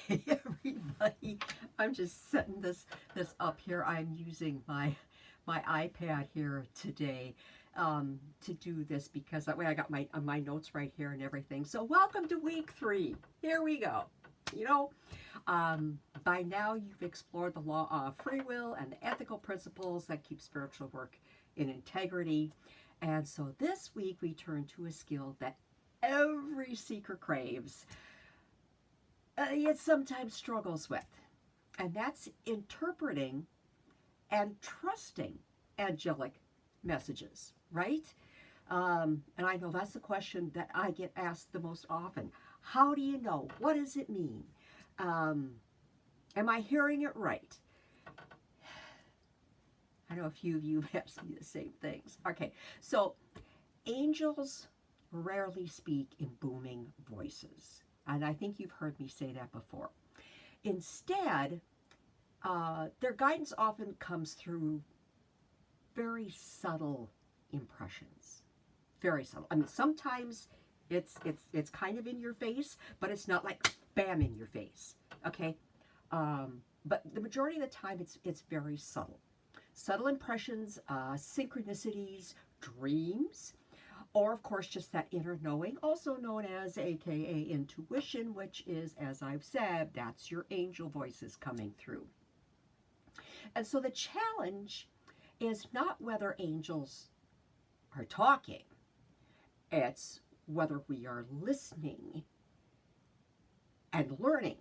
Hey everybody, I'm just setting this up here. I'm using my iPad here today to do this because that way I got my notes right here and everything. So welcome to week 3. Here we go. You know, by now you've explored the law of free will and the ethical principles that keep spiritual work in integrity. And so this week we turn to a skill that every seeker craves, yet sometimes struggles with, and that's interpreting and trusting angelic messages, right? And I know that's the question that I get asked the most often. How do you know? What does it mean? Um, am I hearing it right? I know a few of you have asked me the same things. Okay, so angels rarely speak in booming voices. And I think you've heard me say that before. Instead, their guidance often comes through very subtle impressions. Very subtle. I mean, sometimes it's kind of in your face, but it's not like bam in your face. Okay, but the majority of the time, it's very subtle. Subtle impressions, synchronicities, dreams, or of course just that inner knowing, also known as aka intuition, which is, as I've said, that's your angel voices coming through. And so the challenge is not whether angels are talking, it's whether we are listening and learning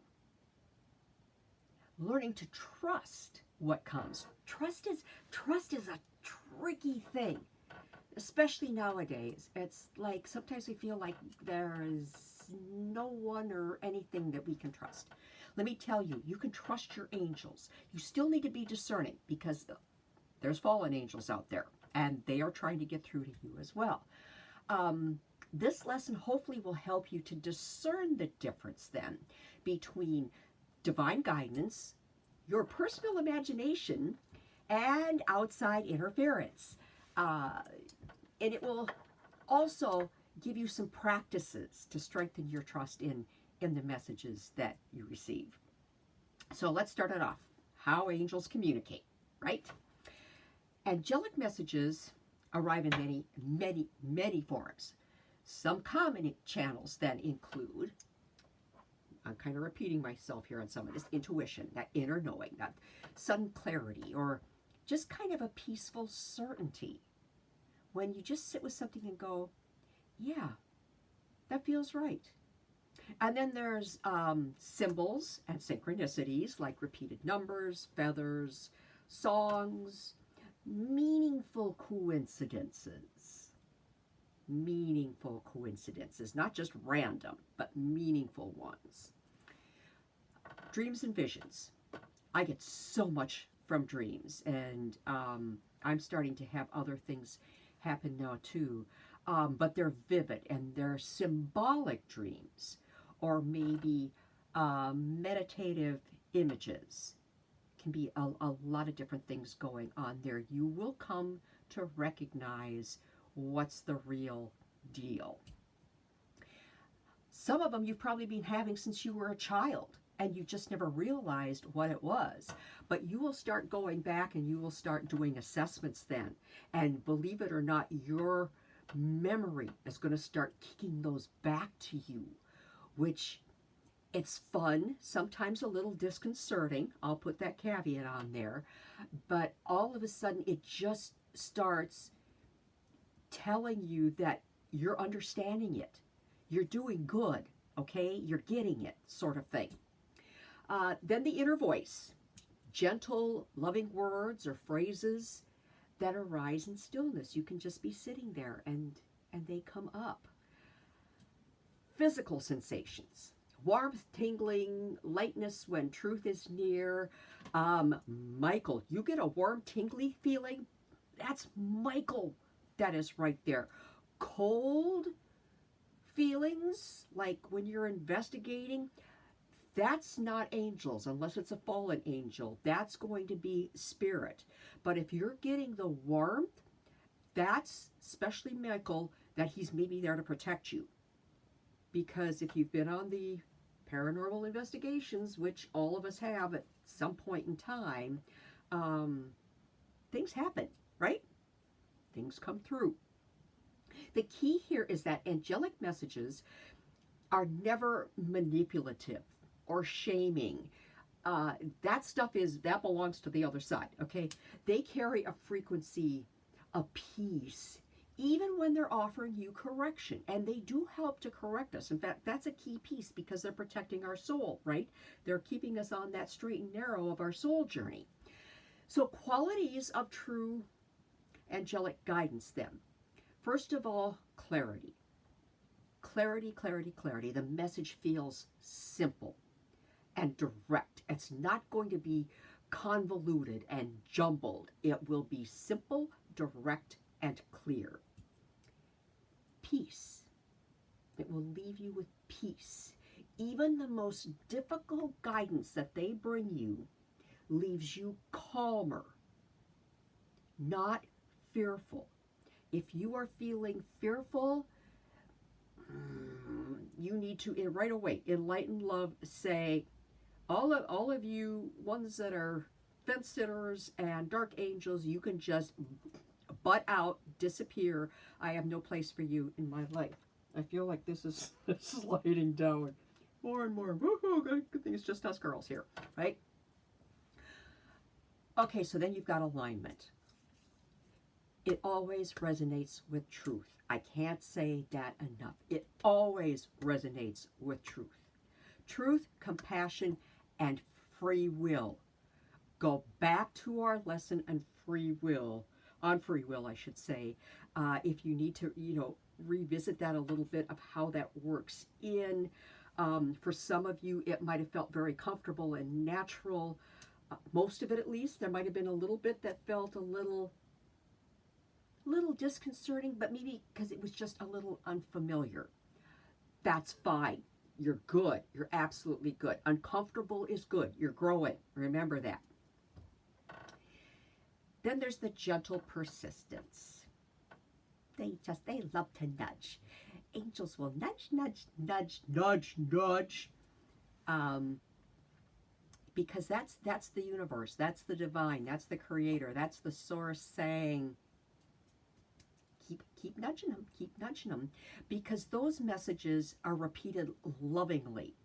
to trust what comes. Trust is a tricky thing, especially nowadays. It's like sometimes we feel like there is no one or anything that we can trust. Let me tell you, you can trust your angels. You still need to be discerning because there's fallen angels out there and they are trying to get through to you as well. This lesson hopefully will help you to discern the difference then between divine guidance, your personal imagination, and outside interference. And it will also give you some practices to strengthen your trust in the messages that you receive. So let's start it off. How angels communicate, right? Angelic messages arrive in many forms. Some common channels then include, I'm kind of repeating myself here on some of this, intuition, that inner knowing, that sudden clarity, or just kind of a peaceful certainty. When you just sit with something and go, yeah, that feels right. And then there's symbols and synchronicities like repeated numbers, feathers, songs, meaningful coincidences. Meaningful coincidences, not just random, but meaningful ones. Dreams and visions. I get so much from dreams, and I'm starting to have other things happen now too. But they're vivid and they're symbolic dreams, or maybe meditative images. Can be a lot of different things going on there. You will come to recognize what's the real deal. Some of them you've probably been having since you were a child and you just never realized what it was. But you will start going back and you will start doing assessments then. And believe it or not, your memory is going to start kicking those back to you, which it's fun, sometimes a little disconcerting. I'll put that caveat on there. But all of a sudden, it just starts telling you that you're understanding it. You're doing good, okay? You're getting it, sort of thing. Then the inner voice, gentle, loving words or phrases that arise in stillness. You can just be sitting there and they come up. Physical sensations, warmth, tingling, lightness when truth is near. Michael, you get a warm, tingly feeling? That's Michael. That is right there. Cold feelings, like when you're investigating, that's not angels unless it's a fallen angel. That's going to be spirit. But if you're getting the warmth, that's especially Michael, that he's maybe there to protect you. Because if you've been on the paranormal investigations, which all of us have at some point in time, things happen, right? Things come through. The key here is that angelic messages are never manipulative or shaming. That belongs to the other side, okay? They carry a frequency of peace, even when they're offering you correction. And they do help to correct us. In fact, that's a key piece because they're protecting our soul, right? They're keeping us on that straight and narrow of our soul journey. So qualities of true angelic guidance then. First of all, clarity. Clarity, clarity, clarity. The message feels simple and direct. It's not going to be convoluted and jumbled. It will be simple, direct, and clear. Peace. It will leave you with peace. Even the most difficult guidance that they bring you leaves you calmer, not fearful. If you are feeling fearful, you need to, right away, enlightened love, say, all of you ones that are fence sitters and dark angels, you can just butt out, disappear. I have no place for you in my life. I feel like this is sliding down more and more. Woohoo, good thing it's just us girls here, right? Okay, so then you've got alignment. It always resonates with truth. I can't say that enough. It always resonates with truth. Truth, compassion, and free will. Go back to our lesson on free will, I should say. If you need to, revisit that a little bit of how that works in. For some of you, it might have felt very comfortable and natural. Most of it, at least. There might have been a little bit that felt a little disconcerting, but maybe because it was just a little unfamiliar. That's fine. You're good. You're absolutely good. Uncomfortable is good. You're growing. Remember that. Then there's the gentle persistence. They love to nudge. Angels will nudge, nudge, nudge, nudge, nudge. Because that's the universe. That's the divine. That's the creator. That's the source saying, keep nudging them, keep nudging them, because those messages are repeated lovingly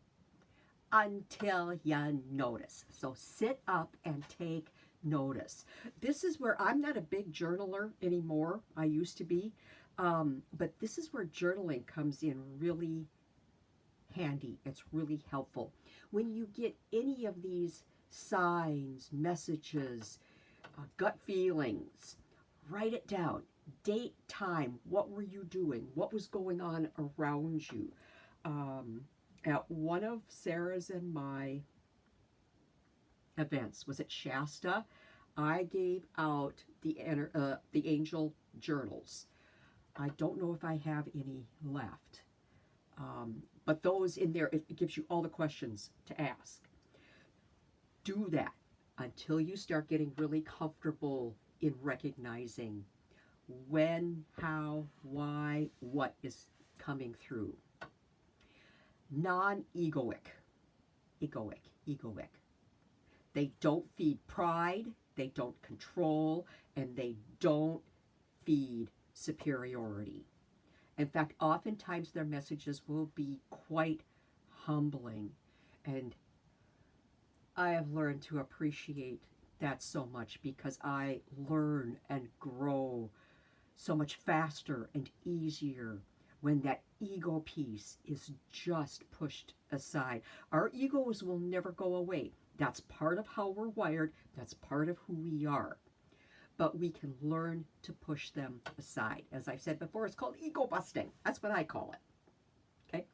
until you notice. So sit up and take notice. This is where I'm not a big journaler anymore. I used to be, but this is where journaling comes in really handy. It's really helpful. When you get any of these signs, messages, gut feelings, write it down. Date, time, what were you doing? What was going on around you? At one of Sarah's and my events, was it Shasta? I gave out the angel journals. I don't know if I have any left. But those in there, it gives you all the questions to ask. Do that until you start getting really comfortable in recognizing when, how, why, what is coming through. Non-egoic. Egoic. They don't feed pride, they don't control, and they don't feed superiority. In fact, oftentimes their messages will be quite humbling. And I have learned to appreciate that so much because I learn and grow so much faster and easier when that ego piece is just pushed aside. Our egos will never go away. That's part of how we're wired. That's part of who we are. But we can learn to push them aside. As I've said before, it's called ego busting. That's what I call it. Okay?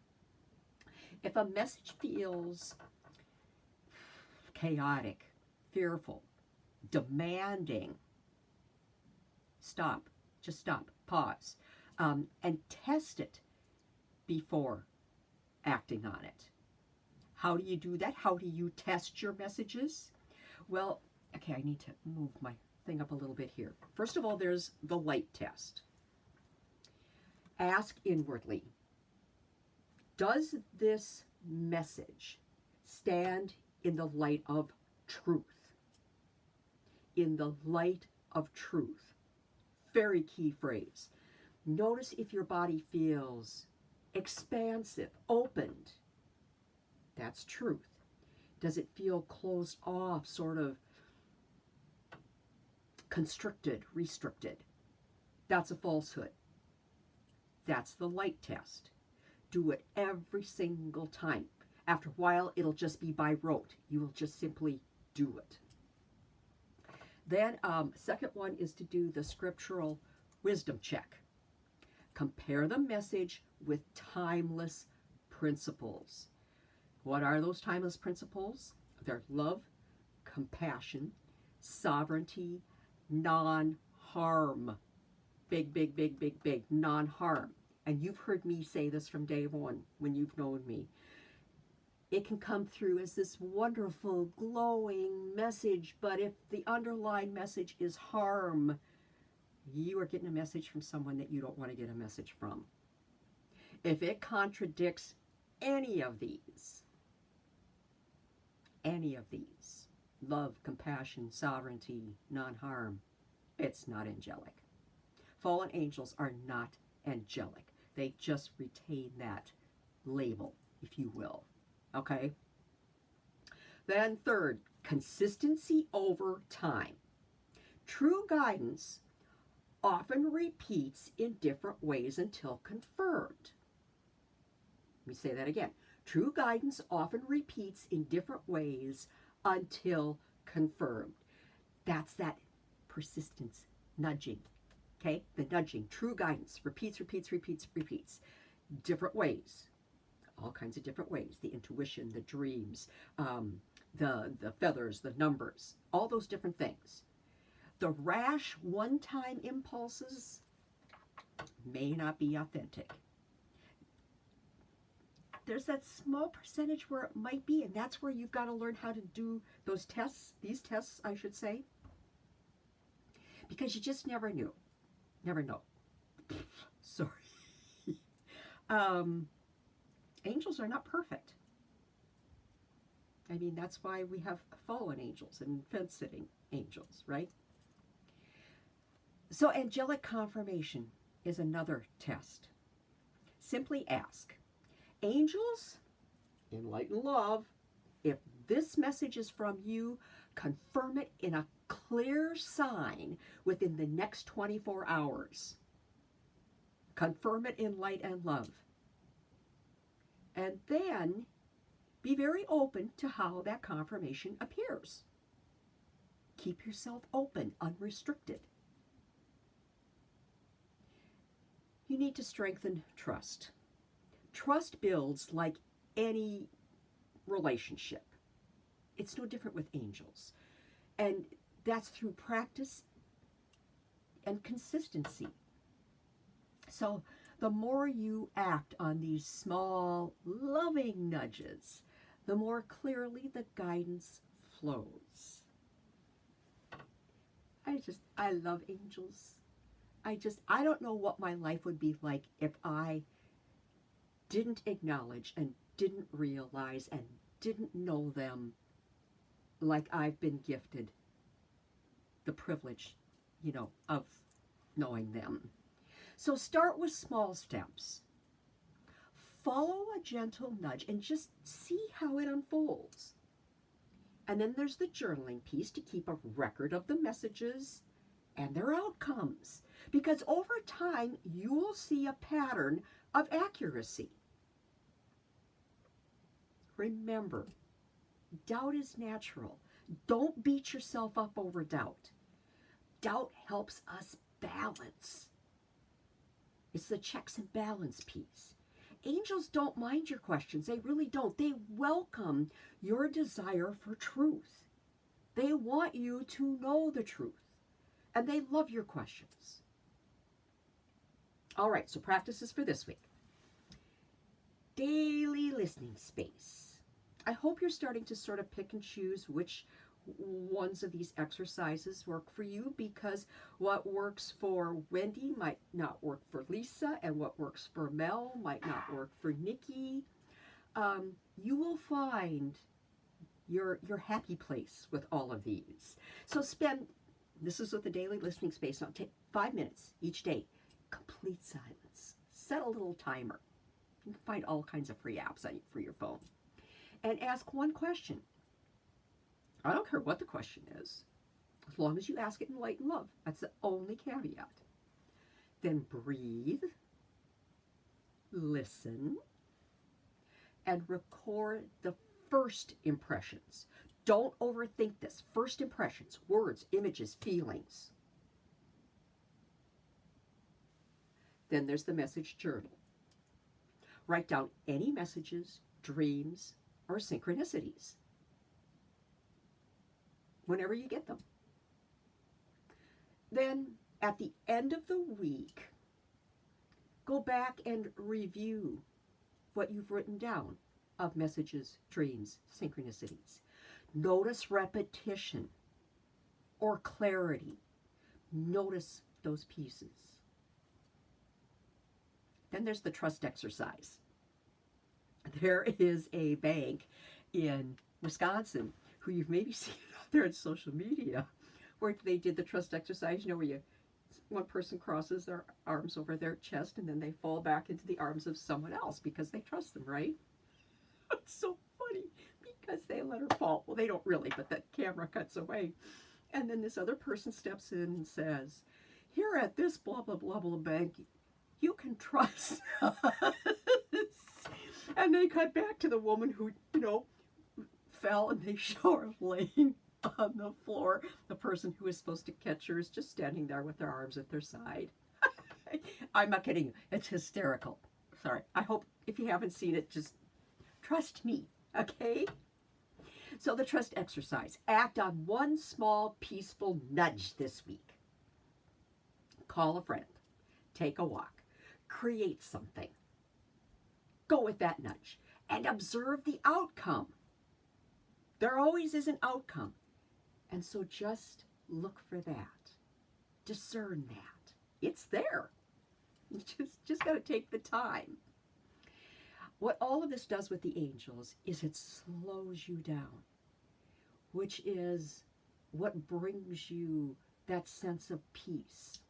If a message feels chaotic, fearful, demanding, stop. Just stop. Pause. And test it before acting on it. How do you do that? How do you test your messages? Well, okay, I need to move my thing up a little bit here. First of all, there's the light test. Ask inwardly, does this message. Stand in the light of truth. In the light of truth. Very key phrase. Notice if your body feels expansive, opened. That's truth. Does it feel closed off, sort of constricted, restricted? That's a falsehood. That's the light test. Do it every single time. After a while, it'll just be by rote. You will just simply do it. Then, second one is to do the scriptural wisdom check. Compare the message with timeless principles. What are those timeless principles? They're love, compassion, sovereignty, non-harm. Big, big, big, big, big, non-harm. And you've heard me say this from day one when you've known me. It can come through as this wonderful, glowing message, but if the underlying message is harm, you are getting a message from someone that you don't want to get a message from. If it contradicts any of these, love, compassion, sovereignty, non-harm, it's not angelic. Fallen angels are not angelic. They just retain that label, if you will. Okay? Then third, consistency over time. True guidance often repeats in different ways until confirmed. Let me say that again. True guidance often repeats in different ways until confirmed. That's that persistence, nudging. Okay? The nudging, true guidance, repeats. Different ways. All kinds of different ways. The intuition, the dreams, the feathers, the numbers, all those different things. The rash one-time impulses may not be authentic. There's that small percentage where it might be, and that's where you've got to learn how to do those tests, these tests, I should say, because you just never knew. Never know. Sorry. Angels are not perfect. I mean, that's why we have fallen angels and fence-sitting angels, right? So angelic confirmation is another test. Simply ask, angels, in light and love, if this message is from you, confirm it in a clear sign within the next 24 hours. Confirm it in light and love. And then be very open to how that confirmation appears. Keep yourself open, unrestricted. You need to strengthen trust. Trust builds like any relationship. It's no different with angels. And that's through practice and consistency. So the more you act on these small, loving nudges, the more clearly the guidance flows. I love angels. I don't know what my life would be like if I didn't acknowledge and didn't realize and didn't know them like I've been gifted the privilege, of knowing them. So start with small steps. Follow a gentle nudge and just see how it unfolds. And then there's the journaling piece to keep a record of the messages and their outcomes. Because over time, you will see a pattern of accuracy. Remember, doubt is natural. Don't beat yourself up over doubt. Doubt helps us balance. It's the checks and balance piece. Angels don't mind your questions. They really don't. They welcome your desire for truth. They want you to know the truth. And they love your questions. All right, so practices for this week. Daily listening space. I hope you're starting to sort of pick and choose which ones of these exercises work for you, because what works for Wendy might not work for Lisa, and what works for Mel might not work for Nikki. You will find your happy place with all of these. So spend, this is with the daily listening space, now take 5 minutes each day, complete silence. Set a little timer. You can find all kinds of free apps for your phone. And ask one question. I don't care what the question is, as long as you ask it in light and love. That's the only caveat. Then breathe, listen, and record the first impressions. Don't overthink this. First impressions, words, images, feelings. Then there's the message journal. Write down any messages, dreams, or synchronicities whenever you get them. Then at the end of the week, go back and review what you've written down of messages, dreams, synchronicities. Notice repetition or clarity. Notice those pieces. Then there's the trust exercise. There is a bank in Wisconsin who you've maybe seen out there on social media where they did the trust exercise, where one person crosses their arms over their chest and then they fall back into the arms of someone else because they trust them, right? It's so funny because they let her fall. Well, they don't really, but the camera cuts away. And then this other person steps in and says, here at this blah, blah, blah, blah bank, you can trust us. And they cut back to the woman who, fell, and they show her laying on the floor. The person who is supposed to catch her is just standing there with their arms at their side. I'm not kidding you. It's hysterical. Sorry. I hope if you haven't seen it, just trust me, okay? So the trust exercise. Act on one small, peaceful nudge this week. Call a friend. Take a walk. Create something. Go with that nudge and observe the outcome. There always is an outcome. And so just look for that. Discern that. It's there. You just got to take the time. What all of this does with the angels is it slows you down, which is what brings you that sense of peace.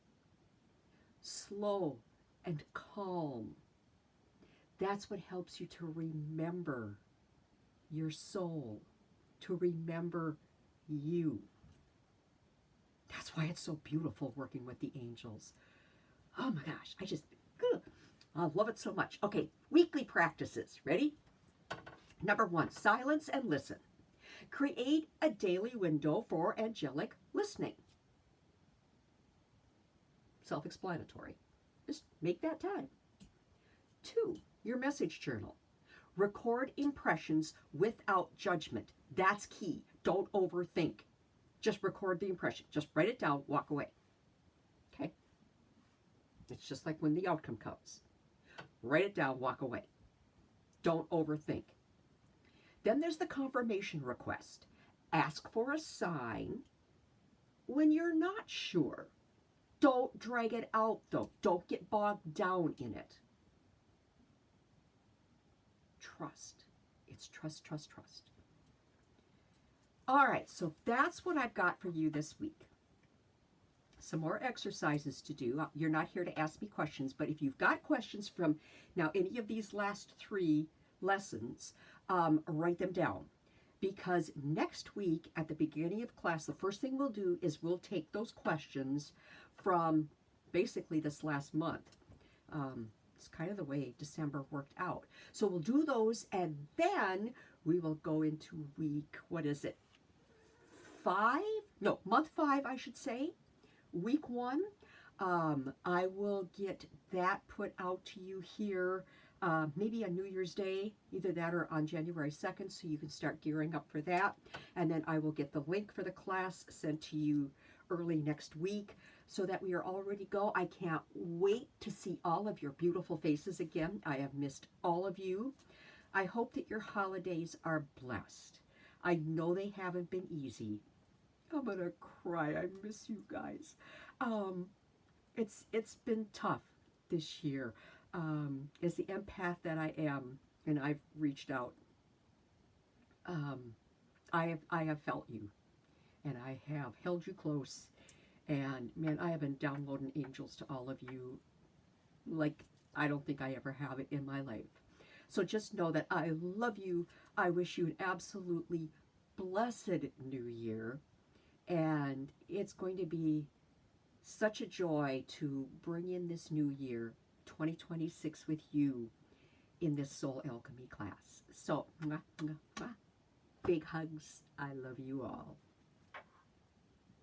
Slow and calm. That's what helps you to remember your soul, to remember you. That's why it's so beautiful working with the angels. Oh my gosh, I love it so much. Okay, weekly practices. Ready? Number 1, silence and listen. Create a daily window for angelic listening. Self-explanatory. Just make that time. 2, your message journal. Record impressions without judgment. That's key. Don't overthink. Just record the impression. Just write it down, walk away. Okay? It's just like when the outcome comes. Write it down, walk away. Don't overthink. Then there's the confirmation request. Ask for a sign when you're not sure. Don't drag it out, though. Don't get bogged down in it. Trust. It's trust, trust, trust. All right, so that's what I've got for you this week. Some more exercises to do. You're not here to ask me questions, but if you've got questions from now any of these last 3 lessons, write them down. Because next week at the beginning of class, the first thing we'll do is we'll take those questions from basically this last month. It's kind of the way December worked out. So we'll do those, and then we will go into week, what is it? 5? No, month 5, I should say. Week 1. I will get that put out to you here maybe on New Year's Day, either that or on January 2nd, so you can start gearing up for that. And then I will get the link for the class sent to you early next week so that we are all ready to go. I can't wait to see all of your beautiful faces again. I have missed all of you. I hope that your holidays are blessed. I know they haven't been easy. I'm gonna cry. I miss you guys. It's been tough this year. As the empath that I am, and I've reached out. Um, I have felt you, and I have held you close. And man, I have been downloading angels to all of you like I don't think I ever have it in my life. So just know that I love you. I wish you an absolutely blessed new year. And it's going to be such a joy to bring in this new year, 2026, with you in this Soul Alchemy class. So, big hugs. I love you all.